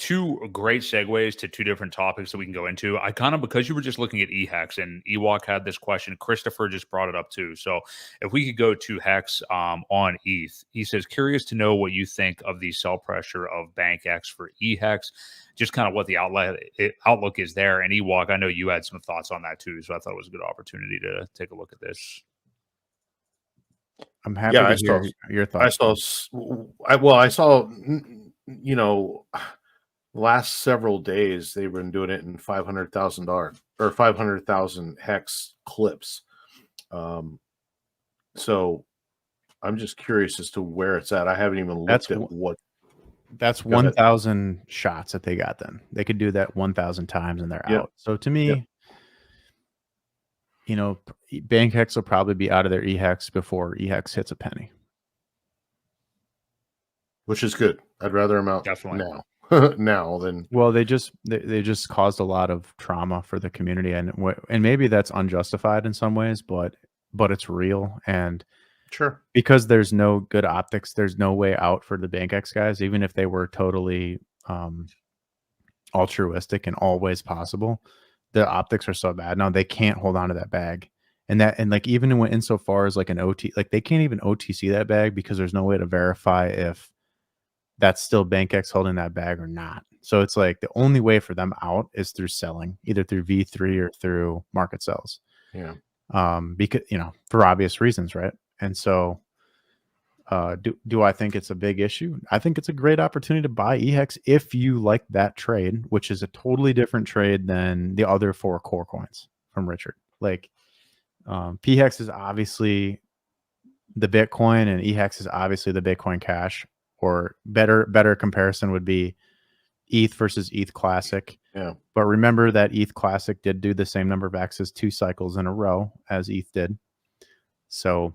two great segues to two different topics that we can go into. I kind of, because you were just looking at eHEX and Ewok had this question, Christopher just brought it up too. So if we could go to Hex on ETH, he says, curious to know what you think of the sell pressure of Bankx for eHEX, just kind of what the outlook is there. And Ewok, I know you had some thoughts on that too, so I thought it was a good opportunity to take a look at this. I'm happy to hear your thoughts. I saw, you know, last several days they've been doing it in $500,000 or 500,000 hex clips. So I'm just curious as to where it's at. I haven't even looked at what. That's 1,000 shots that they got. Then they could do that 1,000 times and they're out. So to me, you know, Bankx will probably be out of their eHEX before eHEX hits a penny, which is good. I'd rather them out definitely now than. Well, they just caused a lot of trauma for the community, and maybe that's unjustified in some ways, but it's real. And sure, because there's no good optics, there's no way out for the Bankx guys, even if they were totally altruistic and always possible. The optics are so bad now they can't hold on to that bag, and like even when insofar as like an OT, like they can't even OTC that bag because there's no way to verify if that's still Bankx holding that bag or not. So it's like the only way for them out is through selling, either through V3 or through market sells. Yeah. Because, you know, for obvious reasons, right? And so do I think it's a big issue? I think it's a great opportunity to buy eHEX if you like that trade, which is a totally different trade than the other 4 core coins from Richard. Like PHEX is obviously the Bitcoin and eHEX is obviously the Bitcoin Cash, or better comparison would be ETH versus ETH Classic. Yeah. But remember that ETH Classic did do the same number of X's 2 cycles in a row as ETH did. So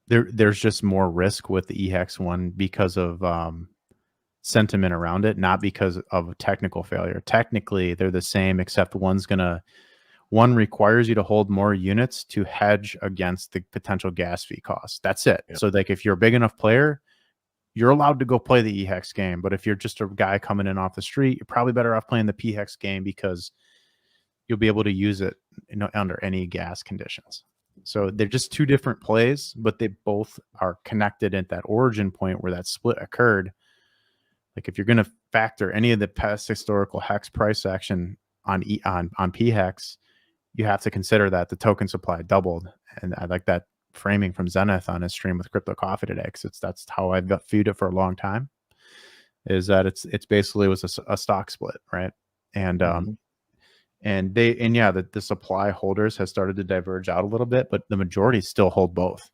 there's just more risk with the eHEX one because of sentiment around it, not because of a technical failure. Technically, they're the same, except one requires you to hold more units to hedge against the potential gas fee costs. That's it. Yeah. So like if you're a big enough player, you're allowed to go play the eHEX game. But if you're just a guy coming in off the street, you're probably better off playing the PHEX game because you'll be able to use it, you know, under any gas conditions. So they're just two different plays, but they both are connected at that origin point where that split occurred. Like if you're going to factor any of the past historical hex price action on PHEX, you have to consider that the token supply doubled. And I like that framing from Zenith on his stream with Crypto Coffee today, because that's how I've viewed it for a long time, is that it's basically was a stock split, right? And the supply holders has started to diverge out a little bit, but the majority still hold both.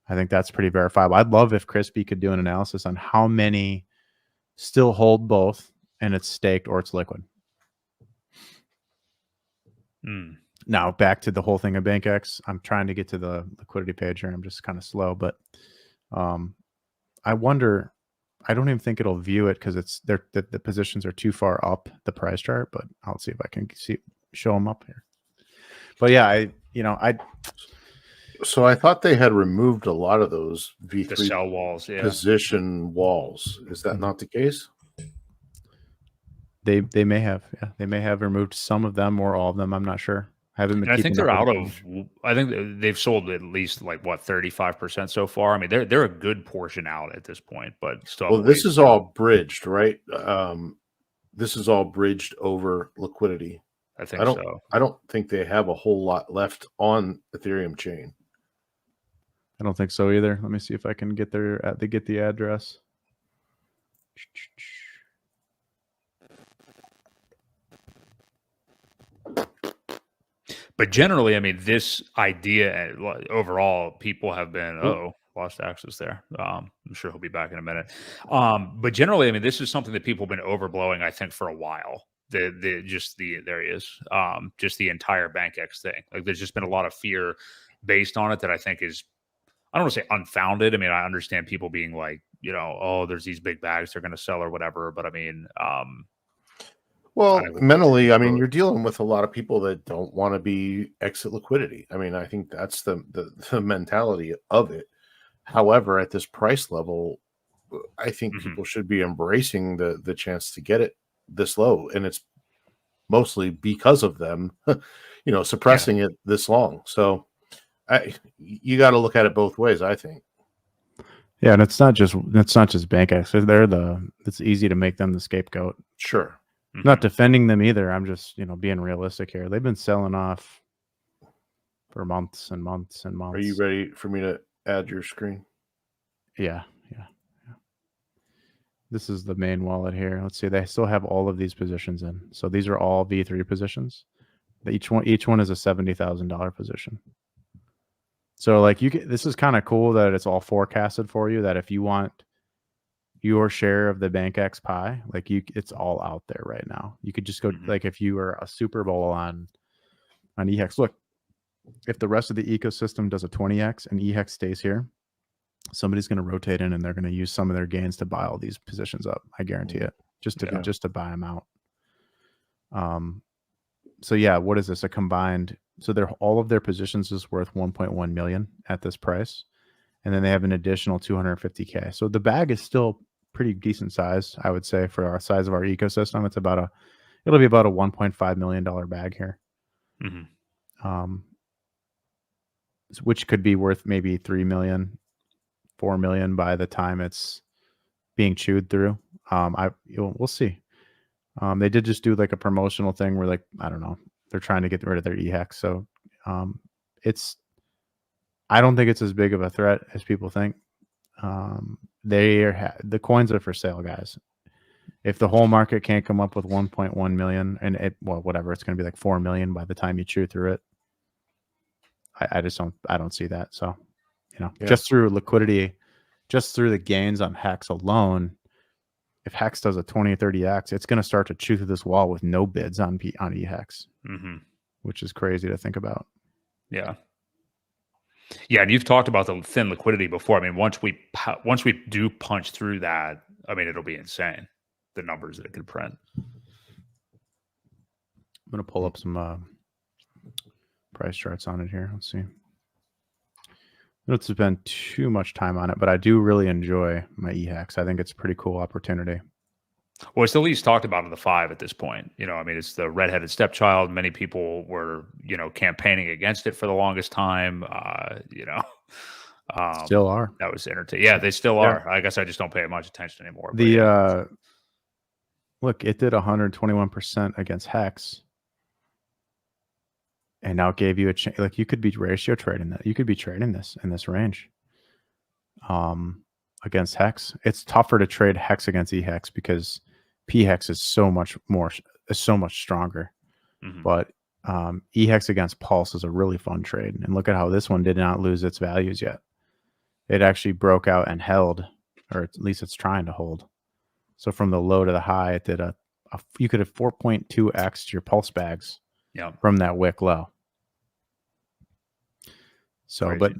I think that's pretty verifiable. I'd love if Crispy could do an analysis on how many still hold both and it's staked or it's liquid. Now back to the whole thing of Bankx. I'm trying to get to the liquidity page here. I'm just kind of slow, but I wonder. I don't even think it'll view it because the positions are too far up the price chart. But I'll see if I can show them up here. But yeah, So I thought they had removed a lot of those V3 sell walls, position walls. Is that not the case? They may have, yeah. They may have removed some of them or all of them. I'm not sure. I haven't been. I think they're out of. I think they've sold at least like what 35% so far. I mean, they're a good portion out at this point, but still. Well, this is all bridged, right? This is all bridged over liquidity. I think so. I don't think they have a whole lot left on Ethereum chain. I don't think so either. Let me see if I can get the address. But generally, I mean, this idea overall, people have been, lost access there. I'm sure he'll be back in a minute. But generally, I mean, this is something that people have been overblowing, I think, for a while. There he is. Just the entire Bankx thing. Like, there's just been a lot of fear based on it that I think is, I don't want to say unfounded. I mean, I understand people being like, you know, oh, there's these big bags they're going to sell or whatever. But I mean, well, mentally, I mean, you're dealing with a lot of people that don't want to be exit liquidity. I mean, I think that's the mentality of it. However, at this price level, I think Mhm. people should be embracing the chance to get it this low, and it's mostly because of them, suppressing it this long. So you got to look at it both ways, I think. Yeah, and it's not just Bankx. It's easy to make them the scapegoat. Sure. Mhm. Not defending them either. I'm just, being realistic here. They've been selling off for months and months and months. Are you ready for me to add your screen? Yeah. This is the main wallet here. Let's see. They still have all of these positions in. So these are all V3 positions. Each one is a $70,000 position. So like this is kind of cool that it's all forecasted for you, that if you want your share of the Bankx pie, like it's all out there right now. You could just go like if you were a Super Bowl on eHEX. Look, if the rest of the ecosystem does a 20x and eHEX stays here, somebody's going to rotate in and they're going to use some of their gains to buy all these positions up. I guarantee it. Just to buy them out. So yeah, what is this? A combined, so all of their positions is worth 1.1 million at this price. And then they have an additional 250K. So the bag is still pretty decent size, I would say, for our size of our ecosystem. It'll be about a $1.5 million bag here. Which could be worth maybe 3 million, 4 million by the time it's being chewed through. We'll see. They did just do like a promotional thing where, like, I don't know, they're trying to get rid of their eHEX. So I don't think it's as big of a threat as people think. The coins are for sale, guys. If the whole market can't come up with 1.1 million and whatever, it's going to be like 4 million by the time you chew through it. I don't see that. So, just through liquidity, just through the gains on HEX alone, if HEX does a 20 or 30x, it's going to start to chew through this wall with no bids on eHEX, which is crazy to think about. Yeah. Yeah, and you've talked about the thin liquidity before. I mean, once we do punch through that, I mean, it'll be insane, the numbers that it could print. I'm going to pull up some price charts on it here. Let's see. I don't spend too much time on it, but I do really enjoy my eHEX. I think it's a pretty cool opportunity. Well, it's the least talked about of the 5 at this point. I mean, it's the redheaded stepchild. Many people were, campaigning against it for the longest time. Still are. That was entertaining. Yeah, they still are. I guess I just don't pay much attention anymore. Look, it did 121% against HEX. And now it gave you a chance. Like, you could be ratio trading that. You could be trading this in this range. Against HEX, it's tougher to trade HEX against eHEX because pHEX is so much stronger. But eHEX against Pulse is a really fun trade. And look at how this one did not lose its values yet. It actually broke out and held, or at least it's trying to hold. So from the low to the high, it did you could have 4.2x to your Pulse bags. From that wick low. So, crazy. But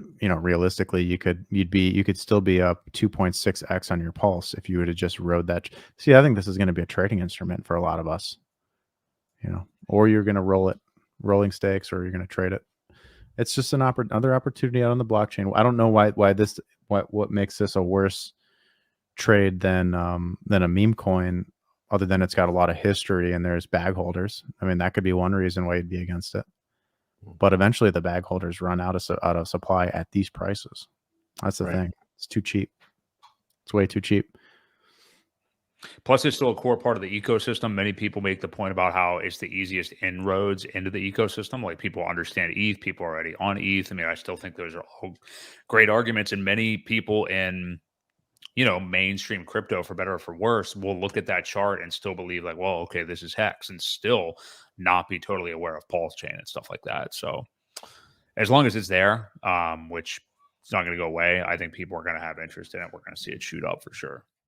realistically, you could still be up 2.6x on your Pulse if you would have just rode that. See, I think this is going to be a trading instrument for a lot of us. Or you're going to rolling stakes, or you're going to trade it. It's just another opportunity out on the blockchain. I don't know what makes this a worse trade than a meme coin, other than it's got a lot of history and there's bag holders. I mean, that could be one reason why you'd be against it. But eventually the bag holders run out of supply at these prices. That's the thing. It's too cheap. It's way too cheap. Plus, it's still a core part of the ecosystem. Many people make the point about how it's the easiest inroads into the ecosystem. Like, people understand ETH. People are already on ETH. I mean, I still think those are all great arguments. And many people in mainstream crypto, for better or for worse, will look at that chart and still believe like, well, okay, this is HEX, and still not be totally aware of Pulse Chain and stuff like that. So as long as it's there, which it's not going to go away, I think people are going to have interest in it. We're going to see it shoot up for sure.